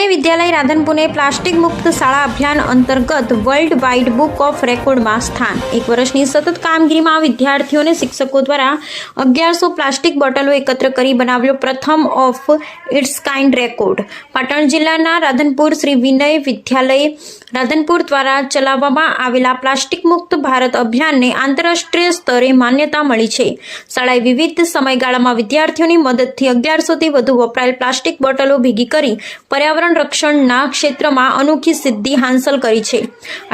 વિનય વિદ્યાલય રાધનપુરને plastic મુક્ત શાળા અભિયાન અંતર્ગત વર્લ્ડ વાઇડ બુક ઓફ રેકોર્ડમાં સ્થાન। 1 વર્ષની સતત કામગીરીમાં વિદ્યાર્થીઓ અને શિક્ષકો દ્વારા 1100 પ્લાસ્ટિક બોટલો એકત્ર કરી બનાવ્યો પ્રથમ of its kind record. Patan જિલ્લાના રાધનપુર શ્રી વિનય વિદ્યાલય રાધનપુર દ્વારા ચલાવવામાં આવેલા પ્લાસ્ટિક મુક્ત ભારત અભિયાનને આંતરરાષ્ટ્રીય સ્તરે માન્યતા મળી છે। શાળાએ વિવિધ સમયગાળામાં વિદ્યાર્થીઓની મદદથી 1100થી વધુ વપરાયેલ પ્લાસ્ટિક બોટલો ભેગી કરી पर्यावरण रक्षणના ક્ષેત્રમાં અનોખી સિદ્ધિ હાંસલ કરી છે।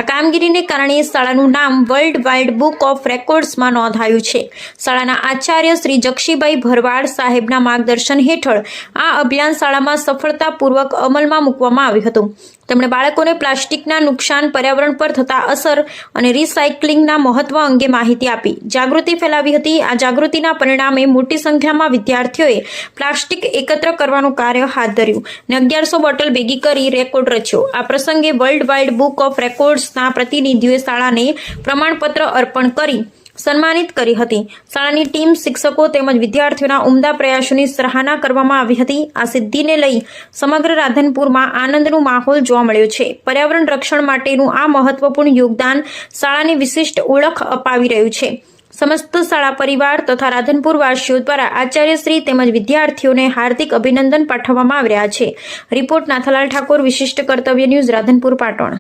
આ કામગીરીને કારણે શાળાનું નામ વર્લ્ડ વાઇડ બુક ઓફ રેકોર્ડ્સમાં નોંધાયું છે। શાળાના આચાર્ય શ્રી જક્ષીભાઈ ભરવાડ સાહેબના માર્ગદર્શન હેઠળ આ અભિયાન શાળામાં સફળતાપૂર્વક અમલમાં મૂકવામાં આવ્યું હતું। તેમણે બાળકોને પ્લાસ્ટિકના નુકસાન, પર્યાવરણ પર થતા અસર અને રિસાયકલિંગના મહત્વ અંગે માહિતી આપી જાગૃતિ ફેલાવી હતી। આ જાગૃતિના પરિણામે મોટી સંખ્યામાં વિદ્યાર્થીઓએ પ્લાસ્ટિક એકત્ર કરવાનું કાર્ય હાથ ધર્યું અને 1100 બોટલ ભેગી કરી રેકોર્ડ રચ્યો। આ પ્રસંગે વર્લ્ડ વાઇડ બુક ઓફ રેકોર્ડ્સના પ્રતિનિધિઓએ શાળાને પ્રમાણપત્ર અર્પણ કરી સન્માનિત કરી હતી। શાળાની ટીમ, શિક્ષકો તેમજ વિદ્યાર્થીઓના ઉમદા પ્રયાસોની સરાહના કરવામાં આવી હતી। આ સિદ્ધિને લઈ સમગ્ર રાધનપુરમાં આનંદનો માહોલ જોવા મળ્યો છે। પર્યાવરણ રક્ષણ માટેનું આ મહત્વપૂર્ણ યોગદાન શાળાની વિશિષ્ટ ઓળખ અપાવી રહ્યું છે। સમસ્ત શાળા પરિવાર તથા રાધનપુર વાસીઓ દ્વારા આચાર્યશ્રી તેમજ વિદ્યાર્થીઓને હાર્દિક અભિનંદન પાઠવવામાં આવી રહ્યા છે। રિપોર્ટ નાથાલાલ ઠાકોર, વિશિષ્ટ કર્તવ્ય ન્યૂઝ, રાધનપુર, પાટણ।